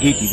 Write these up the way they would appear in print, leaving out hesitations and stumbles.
ATV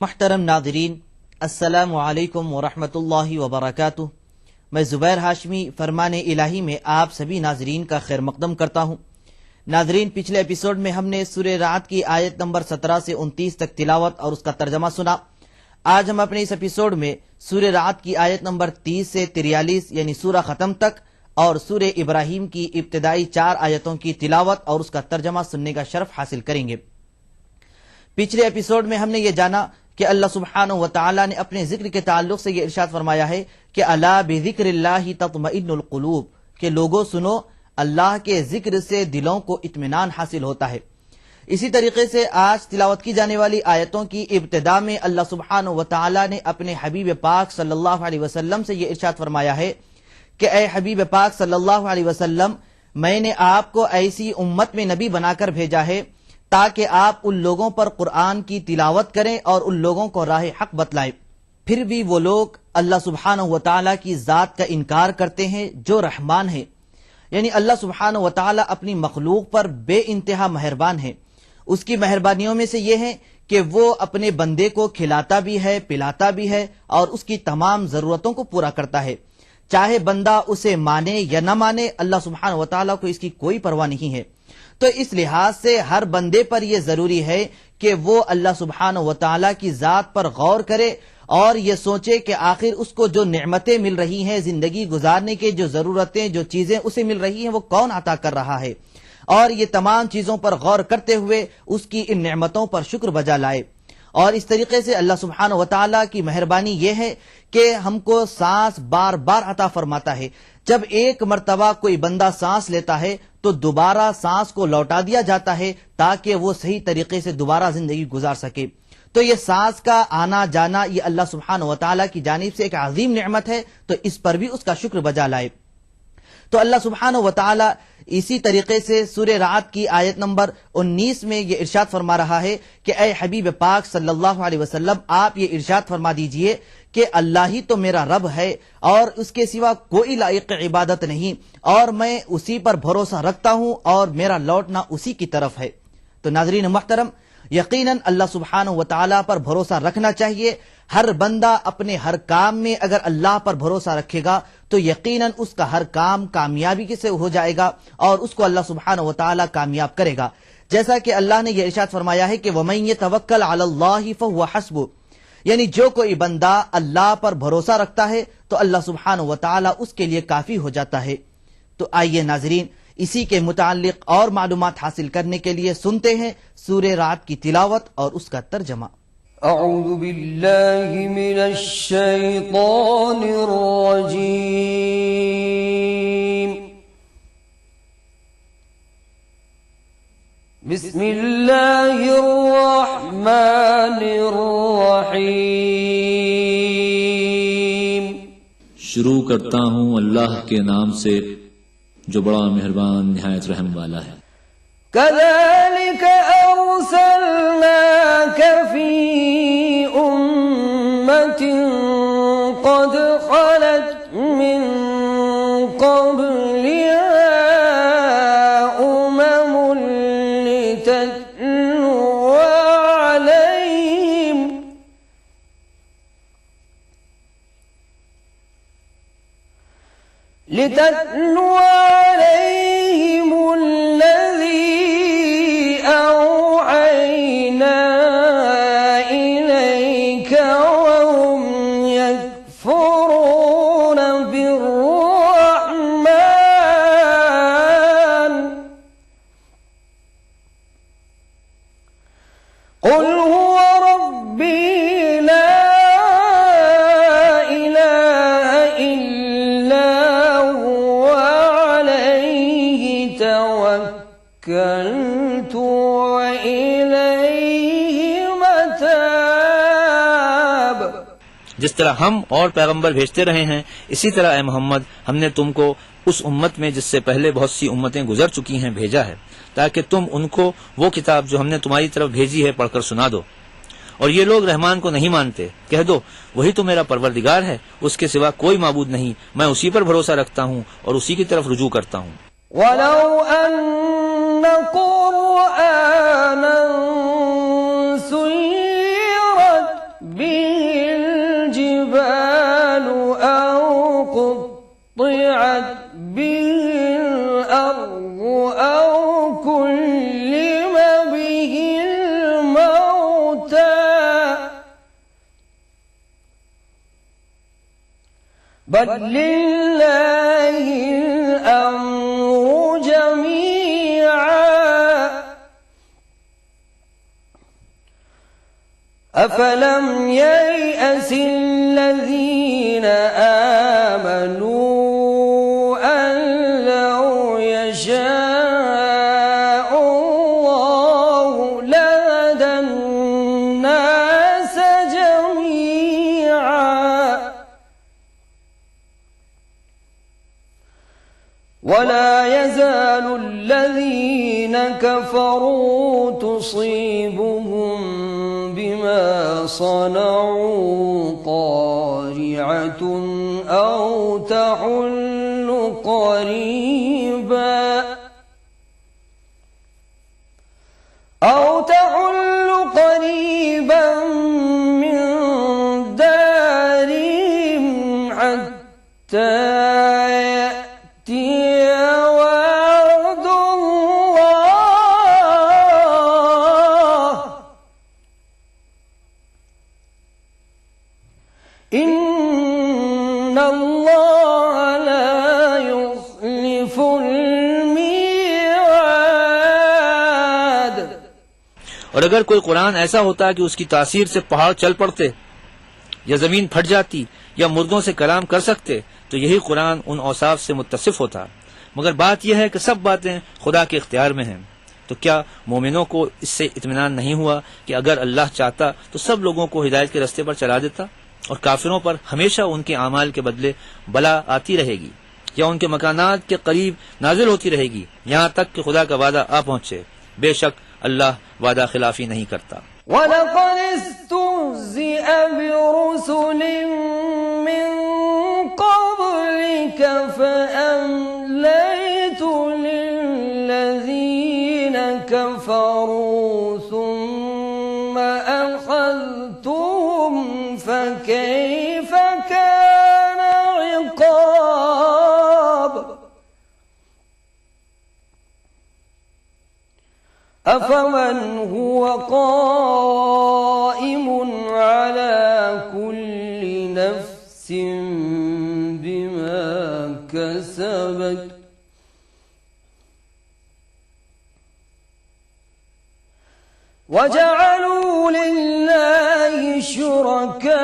محترم ناظرین، السلام علیکم ورحمۃ اللہ وبرکاتہ۔ میں زبیر ہاشمی فرمان الہی میں آپ سبھی ناظرین کا خیر مقدم کرتا ہوں۔ ناظرین، پچھلے ایپیسوڈ میں ہم نے سورہ رعد کی آیت نمبر 17 سے 29 تک تلاوت اور اس کا ترجمہ سنا۔ آج ہم اپنے اس ایپیسوڈ میں سورہ رعد کی آیت نمبر 30 سے 43 یعنی سورہ ختم تک اور سورہ ابراہیم کی ابتدائی 4 آیتوں کی تلاوت اور اس کا ترجمہ سننے کا شرف حاصل کریں گے۔ پچھلے ایپیسوڈ میں ہم نے یہ جانا کہ اللہ سبحانہ و تعالیٰ نے اپنے ذکر کے تعلق سے یہ ارشاد فرمایا ہے کہ الا بذکر اللہ تطمئن القلوب، کہ لوگوں سنو، اللہ کے ذکر سے دلوں کو اطمینان حاصل ہوتا ہے۔ اسی طریقے سے آج تلاوت کی جانے والی آیتوں کی ابتدا میں اللہ سبحانہ و تعالیٰ نے اپنے حبیب پاک صلی اللہ علیہ وسلم سے یہ ارشاد فرمایا ہے کہ اے حبیب پاک صلی اللہ علیہ وسلم، میں نے آپ کو ایسی امت میں نبی بنا کر بھیجا ہے تاکہ آپ ان لوگوں پر قرآن کی تلاوت کریں اور ان لوگوں کو راہ حق بتلائیں۔ پھر بھی وہ لوگ اللہ سبحانہ و تعالیٰ کی ذات کا انکار کرتے ہیں جو رحمان ہے، یعنی اللہ سبحانہ و تعالیٰ اپنی مخلوق پر بے انتہا مہربان ہے۔ اس کی مہربانیوں میں سے یہ ہے کہ وہ اپنے بندے کو کھلاتا بھی ہے، پلاتا بھی ہے اور اس کی تمام ضرورتوں کو پورا کرتا ہے، چاہے بندہ اسے مانے یا نہ مانے، اللہ سبحانہ و تعالیٰ کو اس کی کوئی پرواہ نہیں ہے۔ تو اس لحاظ سے ہر بندے پر یہ ضروری ہے کہ وہ اللہ سبحانہ و تعالیٰ کی ذات پر غور کرے اور یہ سوچے کہ آخر اس کو جو نعمتیں مل رہی ہیں، زندگی گزارنے کے جو ضرورتیں، جو چیزیں اسے مل رہی ہیں، وہ کون عطا کر رہا ہے، اور یہ تمام چیزوں پر غور کرتے ہوئے اس کی ان نعمتوں پر شکر بجا لائے۔ اور اس طریقے سے اللہ سبحانہ و تعالیٰ کی مہربانی یہ ہے کہ ہم کو سانس بار بار عطا فرماتا ہے۔ جب ایک مرتبہ کوئی بندہ سانس لیتا ہے تو دوبارہ سانس کو لوٹا دیا جاتا ہے تاکہ وہ صحیح طریقے سے دوبارہ زندگی گزار سکے۔ تو یہ سانس کا آنا جانا یہ اللہ سبحانہ و تعالیٰ کی جانب سے ایک عظیم نعمت ہے، تو اس پر بھی اس کا شکر بجا لائے۔ تو اللہ سبحانہ و تعالیٰ اسی طریقے سے سورہ رعد کی آیت نمبر 19 میں یہ ارشاد فرما رہا ہے کہ اے حبیب پاک صلی اللہ علیہ وسلم، آپ یہ ارشاد فرما دیجئے کہ اللہ ہی تو میرا رب ہے اور اس کے سوا کوئی لائق عبادت نہیں، اور میں اسی پر بھروسہ رکھتا ہوں اور میرا لوٹنا اسی کی طرف ہے۔ تو ناظرین محترم، یقیناً اللہ سبحانہ و تعالیٰ پر بھروسہ رکھنا چاہیے۔ ہر بندہ اپنے ہر کام میں اگر اللہ پر بھروسہ رکھے گا تو یقیناً اس کا ہر کام کامیابی سے ہو جائے گا اور اس کو اللہ سبحانہ و تعالیٰ کامیاب کرے گا۔ جیسا کہ اللہ نے یہ ارشاد فرمایا ہے کہ وَمَن يَتَوَكَّلْ عَلَى اللَّهِ فَهُوَ حَسْبُهُ، یعنی جو کوئی بندہ اللہ پر بھروسہ رکھتا ہے تو اللہ سبحانہ و تعالیٰ اس کے لیے کافی ہو جاتا ہے۔ تو آئیے ناظرین، اسی کے متعلق اور معلومات حاصل کرنے کے لیے سنتے ہیں سورہ رعد کی تلاوت اور اس کا ترجمہ۔ اعوذ باللہ من الشیطان الرجیم، بسم اللہ الرحمن الرحیم۔ شروع کرتا ہوں اللہ کے نام سے جو بڑا مہربان نہایت رحم والا ہے۔ كذلك أرسلناك في أمة قد خلت من قبلها أمم لتتلو عليهم الذي أوحينا إليك وهم يكفرون بالرحمن قل هو ربي لا إله إلا هو عليه توكلت وإليه متاب۔ جس طرح ہم اور پیغمبر بھیجتے رہے ہیں اسی طرح اے محمد ہم نے تم کو اس امت میں جس سے پہلے بہت سی امتیں گزر چکی ہیں بھیجا ہے تاکہ تم ان کو وہ کتاب جو ہم نے تمہاری طرف بھیجی ہے پڑھ کر سنا دو۔ اور یہ لوگ رحمان کو نہیں مانتے، کہہ دو وہی تو میرا پروردگار ہے، اس کے سوا کوئی معبود نہیں، میں اسی پر بھروسہ رکھتا ہوں اور اسی کی طرف رجوع کرتا ہوں۔ ولو أن قرآنا سيرت به الجبال أو قطعت به الأرض أو كلم به الموتى بل لله الأمر جميعا أفلم ييأس الذين آمنوا أن لو يشاء الله لهدى الناس جميعا ولا يزال الذين كفروا تصيبهم بما صنعوا قارعة أو تحل قريبا من دارهم حتى يأتي وعد الله إن الله لا يخلف الميعاد. اور اگر کوئی قرآن ایسا ہوتا کہ اس کی تاثیر سے پہاڑ چل پڑتے یا زمین پھٹ جاتی یا مردوں سے کلام کر سکتے تو یہی قرآن ان اوصاف سے متصف ہوتا. مگر بات یہ ہے کہ سب باتیں خدا کے اختیار میں ہیں. تو کیا مومنوں کو اس سے اطمینان نہیں ہوا کہ اگر اللہ چاہتا تو سب لوگوں کو ہدایت کے رستے پر چلا دیتا، اور کافروں پر ہمیشہ ان کے اعمال کے بدلے بلا آتی رہے گی یا ان کے مکانات کے قریب نازل ہوتی رہے گی یہاں تک کہ خدا کا وعدہ آ پہنچے. بے شک اللہ وعدہ خلافی نہیں کرتا. وَلَقَدِ اسْتُهْزِئَ بِرُسُلٍ مِّن قَبْلِكَ فَأَمْلَيْتُ لِلَّذِينَ كَفَرُوا ثُمَّ أَخَذْتُهُمْ فَكَيْفَ كَانَ عِقَابِ. أَفَمَنْ هُوَ قَائِمٌ عَلَى كُلِّ نَفْسٍ بِمَا كَسَبَتْ وَجَعَلُوا لِلَّهِ شُرَكَاءَ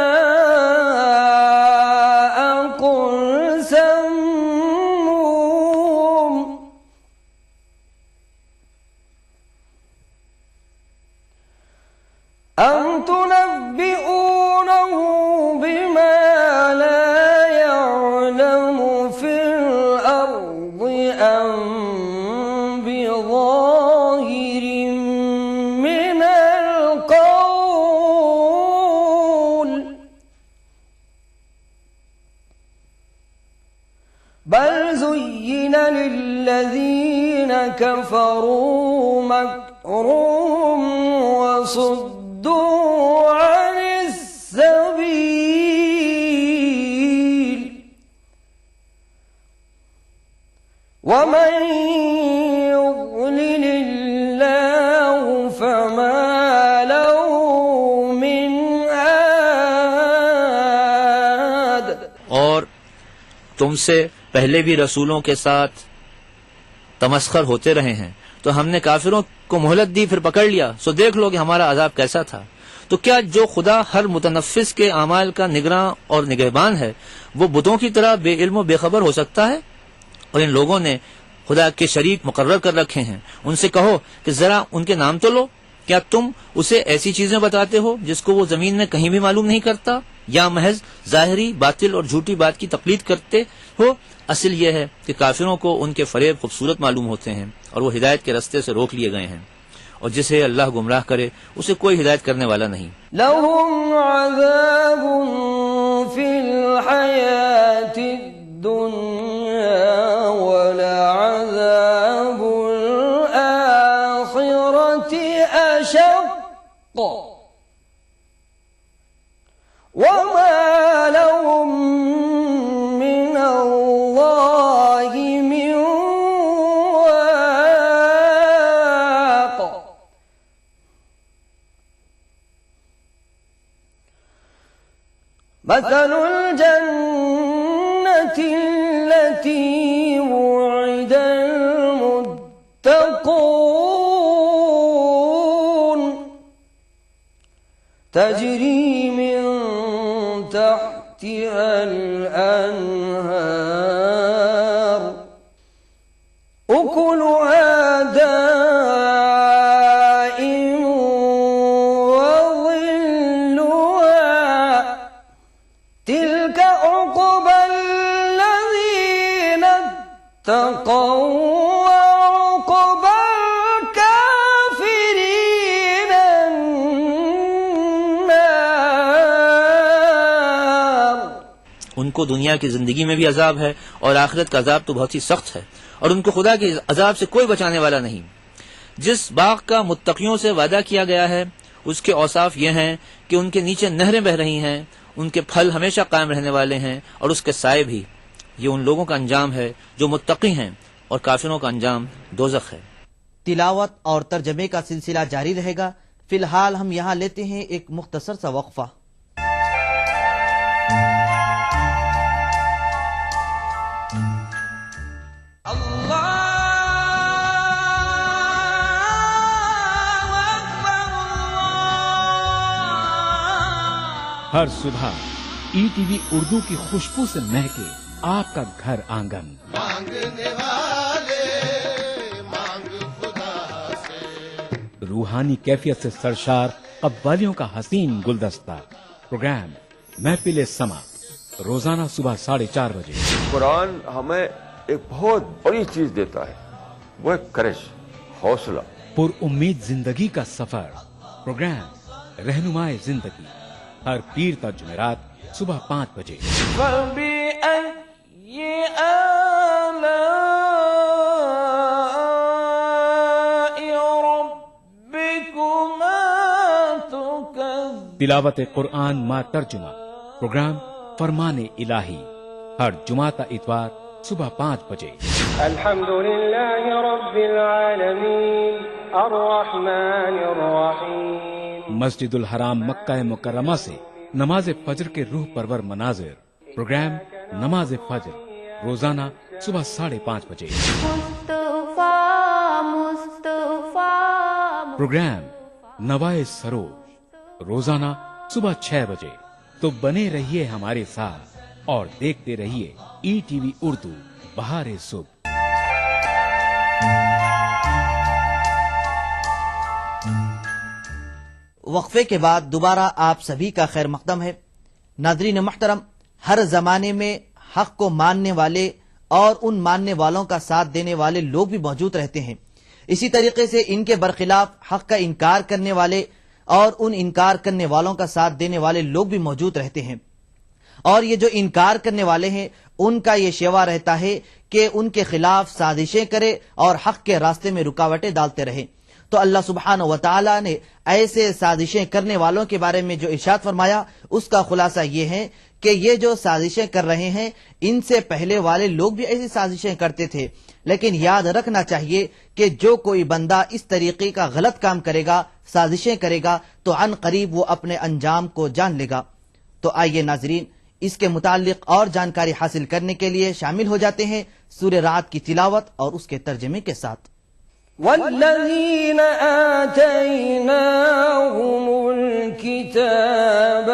قُلْ سَمُّوهُمْ أَمْ تُنَبِّئُونَهُ بِمَا لَا يَعْلَمُ فِي الْأَرْضِ أَمْ بِظَاهِرٍ مِّنَ الْقَوْلِ بَلْ زُيِّنَ لِلَّذِينَ كَفَرُوا مَكْرُهُمْ وَصُدُّوا عَنِ السَّبِيلِ وَمَن يُضْلِلِ اللَّهُ فَمَا لَهُ مِنْ هَادٍ. اور تم سے پہلے بھی رسولوں کے ساتھ تمسخر ہوتے رہے ہیں تو ہم نے کافروں کو مہلت دی پھر پکڑ لیا، سو دیکھ لو کہ ہمارا عذاب کیسا تھا. تو کیا جو خدا ہر متنفس کے اعمال کا نگراں اور نگہبان ہے وہ بتوں کی طرح بے علم و بے خبر ہو سکتا ہے؟ اور ان لوگوں نے خدا کے شریک مقرر کر رکھے ہیں. ان سے کہو کہ ذرا ان کے نام تو لو. کیا تم اسے ایسی چیزیں بتاتے ہو جس کو وہ زمین میں کہیں بھی معلوم نہیں کرتا، یا محض ظاہری باطل اور جھوٹی بات کی تقلید کرتے ہو؟ اصل یہ ہے کہ کافروں کو ان کے فریب خوبصورت معلوم ہوتے ہیں اور وہ ہدایت کے رستے سے روک لیے گئے ہیں، اور جسے اللہ گمراہ کرے اسے کوئی ہدایت کرنے والا نہیں. لَهُمْ عَذَابٌ فِي الْحَيَاةِ الدُّنْيَا وَلَعَذَابُ الْآخِرَةِ أَشَقُّ وَمَا لَهُم مِّنَ اللَّهِ مِن وَاقٍ. مَثَلُ الْجَنَّةِ الَّتِي وُعِدَ الْمُتَّقُونَ تَجْرِي مِن تحتها الأنهار أكلها دائم وظلها تلك عقبى الذين اتقوا وعقبى الكافرين النار. ان کو دنیا کی زندگی میں بھی عذاب ہے اور آخرت کا عذاب تو بہت ہی سخت ہے، اور ان کو خدا کے عذاب سے کوئی بچانے والا نہیں. جس باغ کا متقیوں سے وعدہ کیا گیا ہے اس کے اوصاف یہ ہیں کہ ان کے نیچے نہریں بہ رہی ہیں، ان کے پھل ہمیشہ قائم رہنے والے ہیں اور اس کے سائے بھی. یہ ان لوگوں کا انجام ہے جو متقی ہیں، اور کافروں کا انجام دوزخ ہے. تلاوت اور ترجمے کا سلسلہ جاری رہے گا. فی الحال ہم یہاں لیتے ہیں ایک مختصر سا وقفہ. ہر صبح ای ٹی وی اردو کی خوشبو سے مہکے آپ کا گھر آنگن. مانگنے والے مانگ خدا سے. روحانی کیفیت سے سرشار قوالیوں کا حسین گلدستہ. پروگرام محفل سما روزانہ صبح 4:30 بجے. قرآن ہمیں ایک بہت بڑی چیز دیتا ہے، وہ ہے کرش، حوصلہ. پر امید زندگی کا سفر. پروگرام رہنمائے زندگی ہر پیر تا جمعرات صبح 5 بجے. فبأي آلاء ربكما تكذبان. تلاوت قرآن ما ترجمہ. پروگرام فرمان الہی ہر جمعہ تا اتوار صبح 5 بجے. الحمد لله رب العالمين الرحمن الرحيم. مسجد الحرام مکہ مکرمہ سے نماز فجر کے روح پرور مناظر. پروگرام نماز فجر روزانہ صبح 5:30 بجے. پروگرام نوائے سروج روزانہ صبح 6 بجے. تو بنے رہیے ہمارے ساتھ اور دیکھتے رہیے ای ٹی وی اردو بہار صبح. وقفے کے بعد دوبارہ آپ سبھی کا خیر مقدم ہے. ناظرین محترم، ہر زمانے میں حق کو ماننے والے اور ان ماننے والوں کا ساتھ دینے والے لوگ بھی موجود رہتے ہیں. اسی طریقے سے ان کے برخلاف حق کا انکار کرنے والے اور ان انکار کرنے والوں کا ساتھ دینے والے لوگ بھی موجود رہتے ہیں. اور یہ جو انکار کرنے والے ہیں ان کا یہ شیوا رہتا ہے کہ ان کے خلاف سازشیں کرے اور حق کے راستے میں رکاوٹیں ڈالتے رہے. تو اللہ سبحانہ و تعالی نے ایسے سازشیں کرنے والوں کے بارے میں جو ارشاد فرمایا اس کا خلاصہ یہ ہے کہ یہ جو سازشیں کر رہے ہیں ان سے پہلے والے لوگ بھی ایسی سازشیں کرتے تھے. لیکن یاد رکھنا چاہیے کہ جو کوئی بندہ اس طریقے کا غلط کام کرے گا، سازشیں کرے گا، تو عن قریب وہ اپنے انجام کو جان لے گا. تو آئیے ناظرین اس کے متعلق اور جانکاری حاصل کرنے کے لیے شامل ہو جاتے ہیں سورہ رعد کی تلاوت اور اس کے ترجمے کے ساتھ. والذين آتيناهم الكتاب